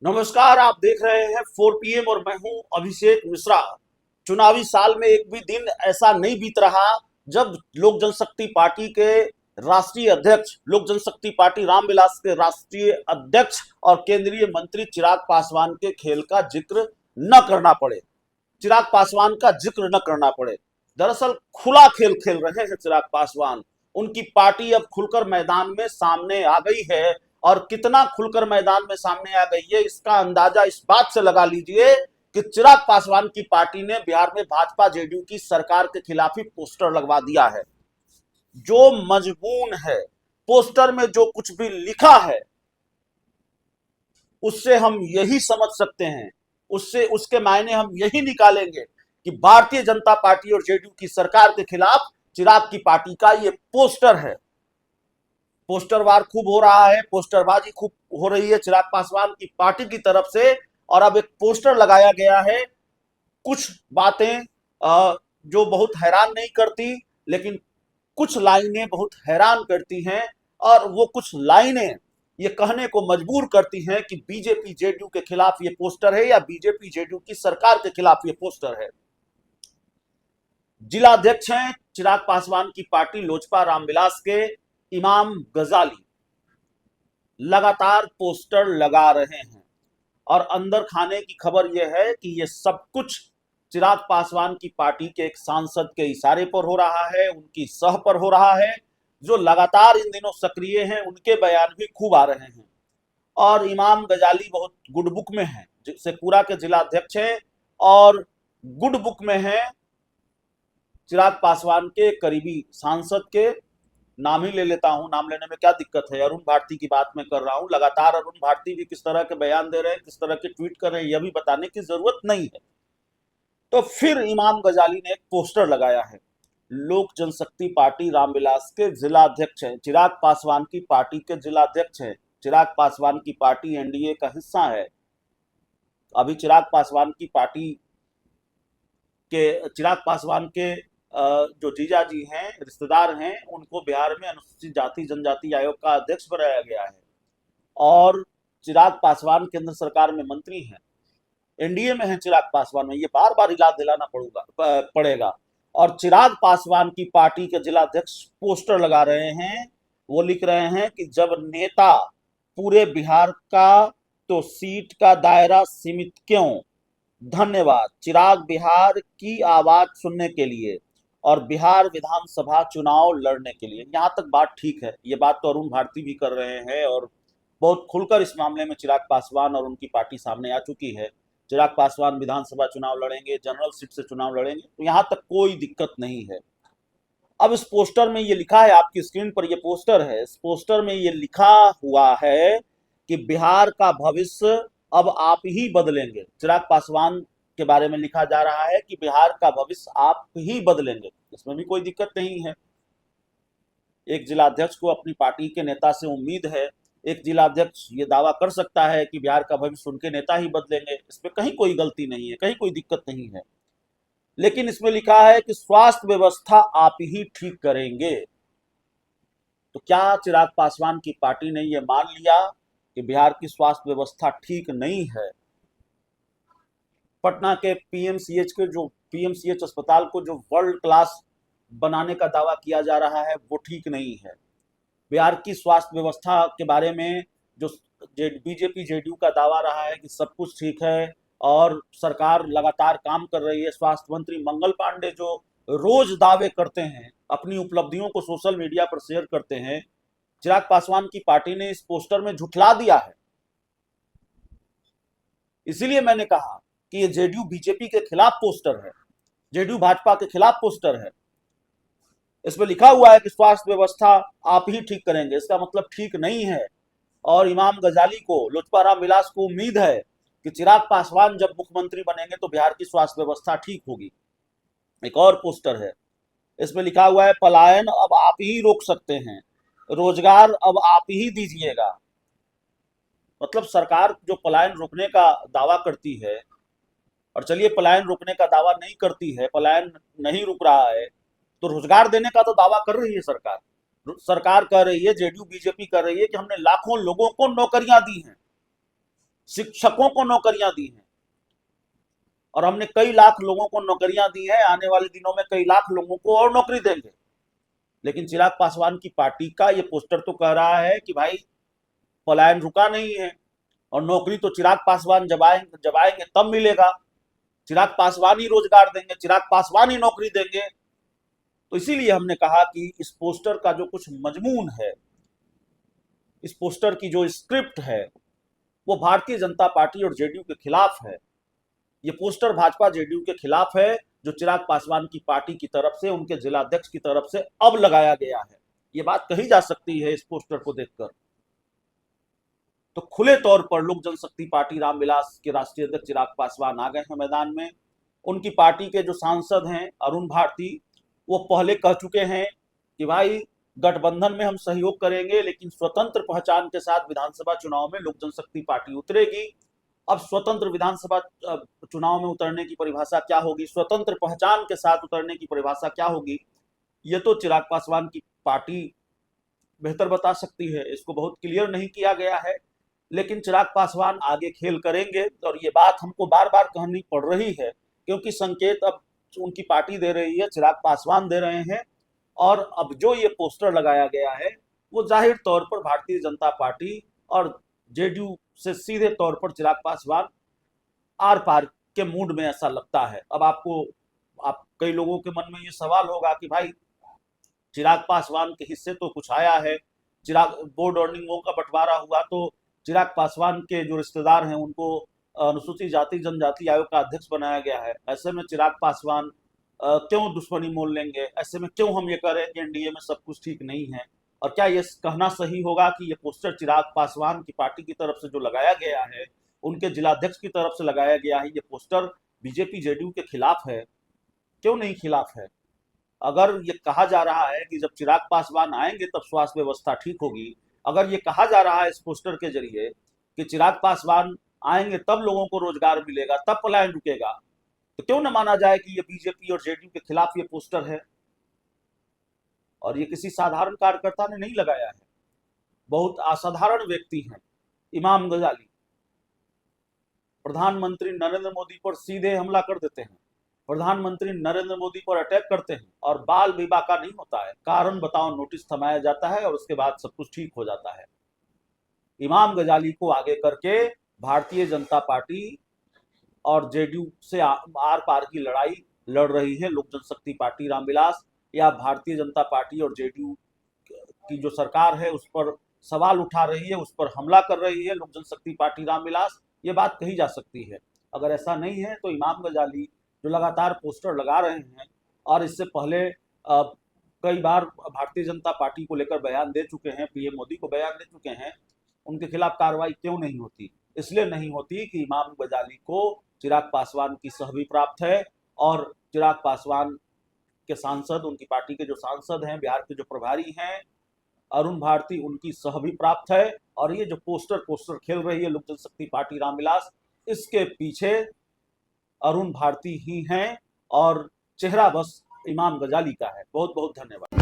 नमस्कार। आप देख रहे हैं 4 PM और मैं हूं अभिषेक मिश्रा। चुनावी साल में एक भी दिन ऐसा नहीं बीत रहा जब लोक जनशक्ति पार्टी के राष्ट्रीय अध्यक्ष, लोक जनशक्ति पार्टी रामविलास के राष्ट्रीय अध्यक्ष और केंद्रीय मंत्री चिराग पासवान के खेल का जिक्र न करना पड़े, चिराग पासवान का जिक्र न करना पड़े। दरअसल खुला खेल खेल रहे हैं चिराग पासवान। उनकी पार्टी अब खुलकर मैदान में सामने आ गई है और कितना खुलकर मैदान में सामने आ गई है इसका अंदाजा इस बात से लगा लीजिए कि चिराग पासवान की पार्टी ने बिहार में भाजपा जेडीयू की सरकार के खिलाफ ही पोस्टर लगवा दिया है। जो मजबून है, पोस्टर में जो कुछ भी लिखा है उससे हम यही समझ सकते हैं, उससे उसके मायने हम यही निकालेंगे कि भारतीय जनता पार्टी और जेडीयू की सरकार के खिलाफ चिराग की पार्टी का ये पोस्टर है। पोस्टर वार खूब हो रहा है, पोस्टरबाजी खूब हो रही है चिराग पासवान की पार्टी की तरफ से। और अब एक पोस्टर लगाया गया है। कुछ बातें जो बहुत हैरान नहीं करती, लेकिन कुछ लाइनें बहुत हैरान करती हैं। और वो कुछ लाइनें ये कहने को मजबूर करती हैं कि बीजेपी जेडीयू के खिलाफ ये पोस्टर है या बीजेपी जेडीयू की सरकार के खिलाफ ये पोस्टर है। जिलाध्यक्ष हैं चिराग पासवान की पार्टी लोजपा रामविलास के इमाम गजाली लगातार पोस्टर लगा रहे हैं। और अंदर खाने की खबर यह है कि यह सब कुछ चिराग पासवान की पार्टी के एक सांसद के इशारे पर हो रहा है, उनकी सह पर हो रहा है, जो लगातार इन दिनों सक्रिय हैं। उनके बयान भी खूब आ रहे हैं। और इमाम गजाली बहुत गुड बुक में है, शेखपुरा के जिलाध्यक्ष हैं और गुड बुक में है चिराग पासवान के करीबी सांसद के। नाम ही ले लेता हूं, नाम लेने में क्या दिक्कत है। अरुण भारती की बात मैं कर रहा हूं। लगातार अरुण भारती भी किस तरह के बयान दे रहे हैं, किस तरह के ट्वीट कर रहे हैं, यह भी बताने की जरूरत नहीं है। तो फिर इमाम गजाली ने एक पोस्टर लगाया है। लोक जनशक्ति पार्टी रामविलास के जिलाध्यक्ष हैं, चिराग पासवान की पार्टी के जिलाध्यक्ष हैं। चिराग पासवान की पार्टी एनडीए का हिस्सा है। अभी चिराग पासवान के जो जीजा जी हैं, रिश्तेदार हैं, उनको बिहार में अनुसूचित जाति जनजाति आयोग का अध्यक्ष बनाया गया है। और चिराग पासवान केंद्र सरकार में मंत्री हैं, एनडीए में है चिराग पासवान में, ये बार बार याद दिलाना पड़ेगा। और चिराग पासवान की पार्टी के जिलाध्यक्ष पोस्टर लगा रहे हैं। वो लिख रहे हैं कि जब नेता पूरे बिहार का तो सीट का दायरा सीमित क्यों। धन्यवाद चिराग, बिहार की आवाज सुनने के लिए और बिहार विधानसभा चुनाव लड़ने के लिए। यहां तक बात ठीक है, ये बात तो अरुण भारती भी कर रहे हैं और बहुत खुलकर इस मामले में चिराग पासवान और उनकी पार्टी सामने आ चुकी है। चिराग पासवान विधानसभा चुनाव लड़ेंगे, जनरल सीट से चुनाव लड़ेंगे, तो यहां तक कोई दिक्कत नहीं है। अब इस पोस्टर में ये लिखा है, आपकी स्क्रीन पर ये पोस्टर है। इस पोस्टर में ये लिखा हुआ है कि बिहार का भविष्य अब आप ही बदलेंगे। चिराग पासवान के बारे में लिखा जा रहा है कि बिहार का भविष्य आप ही बदलेंगे। इसमें भी कोई दिक्कत नहीं है। एक जिलाध्यक्ष को अपनी पार्टी के नेता से उम्मीद है, एक जिलाध्यक्ष ये दावा कर सकता है कि बिहार का भविष्य उनके नेता ही बदलेंगे। इसमें कहीं कोई गलती नहीं है, कहीं कोई दिक्कत नहीं है। लेकिन इसमें लिखा है कि स्वास्थ्य व्यवस्था आप ही ठीक करेंगे। तो क्या चिराग पासवान की पार्टी ने यह मान लिया कि बिहार की स्वास्थ्य व्यवस्था ठीक नहीं है? पटना के पीएमसीएच अस्पताल को जो वर्ल्ड क्लास बनाने का दावा किया जा रहा है वो ठीक नहीं है। बिहार की स्वास्थ्य व्यवस्था के बारे में जो बीजेपी जेडीयू का दावा रहा है कि सब कुछ ठीक है और सरकार लगातार काम कर रही है। स्वास्थ्य मंत्री मंगल पांडे जो रोज दावे करते हैं, अपनी उपलब्धियों को सोशल मीडिया पर शेयर करते हैं, चिराग पासवान की पार्टी ने इस पोस्टर में झुठला दिया है। इसीलिए मैंने कहा कि ये जेडीयू बीजेपी के खिलाफ पोस्टर है, जेडीयू भाजपा के खिलाफ पोस्टर है। इसमें लिखा हुआ है कि स्वास्थ्य व्यवस्था आप ही ठीक करेंगे, इसका मतलब ठीक नहीं है। और इमाम गजाली को, लोजपा रामविलास को उम्मीद है कि चिराग पासवान जब मुख्यमंत्री बनेंगे तो बिहार की स्वास्थ्य व्यवस्था ठीक होगी। एक और पोस्टर है, इसमें लिखा हुआ है पलायन अब आप ही रोक सकते हैं, रोजगार अब आप ही दीजिएगा। मतलब सरकार जो पलायन रोकने का दावा करती है, और चलिए पलायन रोकने का दावा नहीं करती है, पलायन नहीं रुक रहा है, तो रोजगार देने का तो दावा कर रही है सरकार। सरकार कह रही है, जेडीयू बीजेपी कर रही है कि हमने लाखों लोगों को नौकरियां दी हैं। शिक्षकों को नौकरियां दी हैं और हमने कई लाख लोगों को नौकरियां दी हैं, आने वाले दिनों में कई लाख लोगों को और नौकरी देंगे। लेकिन चिराग पासवान की पार्टी का ये पोस्टर तो कह रहा है कि भाई पलायन रुका नहीं है और नौकरी तो चिराग पासवान जब आएंगे तब मिलेगा, चिराग पासवान ही रोजगार देंगे, चिराग पासवान ही नौकरी देंगे। तो इसीलिए हमने कहा कि इस पोस्टर का जो कुछ मजमून है, इस पोस्टर की जो स्क्रिप्ट है, वो भारतीय जनता पार्टी और जेडीयू के खिलाफ है। ये पोस्टर भाजपा जेडीयू के खिलाफ है, जो चिराग पासवान की पार्टी की तरफ से, उनके जिलाध्यक्ष की तरफ से अब लगाया गया है। ये बात कही जा सकती है इस पोस्टर को देखकर। तो खुले तौर पर लोक जनशक्ति पार्टी रामविलास के राष्ट्रीय अध्यक्ष चिराग पासवान आ गए हैं मैदान में। उनकी पार्टी के जो सांसद हैं अरुण भारती, वो पहले कह चुके हैं कि भाई गठबंधन में हम सहयोग करेंगे, लेकिन स्वतंत्र पहचान के साथ विधानसभा चुनाव में लोक जनशक्ति पार्टी उतरेगी। अब स्वतंत्र विधानसभा चुनाव में उतरने की परिभाषा क्या होगी, स्वतंत्र पहचान के साथ उतरने की परिभाषा क्या होगी, ये तो चिराग पासवान की पार्टी बेहतर बता सकती है। इसको बहुत क्लियर नहीं किया गया है, लेकिन चिराग पासवान आगे खेल करेंगे। और ये बात हमको बार बार कहनी पड़ रही है, क्योंकि संकेत अब उनकी पार्टी दे रही है, चिराग पासवान दे रहे हैं। और अब जो ये पोस्टर लगाया गया है, वो जाहिर तौर पर भारतीय जनता पार्टी और जेडीयू से सीधे तौर पर चिराग पासवान आर पार के मूड में, ऐसा लगता है। अब आप कई लोगों के मन में ये सवाल होगा कि भाई चिराग पासवान के हिस्से तो कुछ आया है, चिराग बोर्ड अर्निंगों का बंटवारा हुआ तो चिराग पासवान के जो रिश्तेदार हैं उनको अनुसूचित जाति जनजाति आयोग का अध्यक्ष बनाया गया है। ऐसे में चिराग पासवान क्यों दुश्मनी मोल लेंगे? ऐसे में क्यों हम ये कह रहे हैं कि एनडीए में सब कुछ ठीक नहीं है? और क्या ये कहना सही होगा कि ये पोस्टर चिराग पासवान की पार्टी की तरफ से जो लगाया गया है, उनके जिलाध्यक्ष की तरफ से लगाया गया है, ये पोस्टर बीजेपी जेडीयू के खिलाफ है? क्यों नहीं खिलाफ है? अगर ये कहा जा रहा है कि जब चिराग पासवान आएंगे तब स्वास्थ्य व्यवस्था ठीक होगी, अगर ये कहा जा रहा है इस पोस्टर के जरिए कि चिराग पासवान आएंगे तब लोगों को रोजगार मिलेगा, तब पलायन रुकेगा, तो क्यों न माना जाए कि ये बीजेपी और जेडीयू के खिलाफ ये पोस्टर है? और ये किसी साधारण कार्यकर्ता ने नहीं लगाया है, बहुत असाधारण व्यक्ति हैं। इमाम गजाली प्रधानमंत्री नरेंद्र मोदी पर सीधे हमला कर देते हैं, प्रधानमंत्री नरेंद्र मोदी पर अटैक करते हैं, और बाल विवाह का नहीं होता है, कारण बताओ नोटिस थमाया जाता है और उसके बाद सब कुछ ठीक हो जाता है। इमाम गजाली को आगे करके भारतीय जनता पार्टी और जेडीयू से आर पार की लड़ाई लड़ रही है लोक जनशक्ति पार्टी रामविलास, या भारतीय जनता पार्टी और जेडीयू की जो सरकार है उस पर सवाल उठा रही है, उस पर हमला कर रही है लोक जनशक्ति पार्टी रामविलास, ये बात कही जा सकती है। अगर ऐसा नहीं है तो इमाम गजाली जो लगातार पोस्टर लगा रहे हैं और इससे पहले कई बार भारतीय जनता पार्टी को लेकर बयान दे चुके हैं, पीएम मोदी को बयान दे चुके हैं, उनके खिलाफ कार्रवाई क्यों नहीं होती? इसलिए नहीं होती कि इमाम गजाली को चिराग पासवान की सहवी प्राप्त है, और चिराग पासवान के सांसद, उनकी पार्टी के जो सांसद हैं, बिहार के जो प्रभारी हैं अरुण भारती, उनकी सहवी प्राप्त है। और ये जो पोस्टर खेल रही है लोक जनशक्ति पार्टी रामविलास, इसके पीछे अरुण भारती ही हैं और चेहरा बस इमाम गजाली का है। बहुत बहुत धन्यवाद।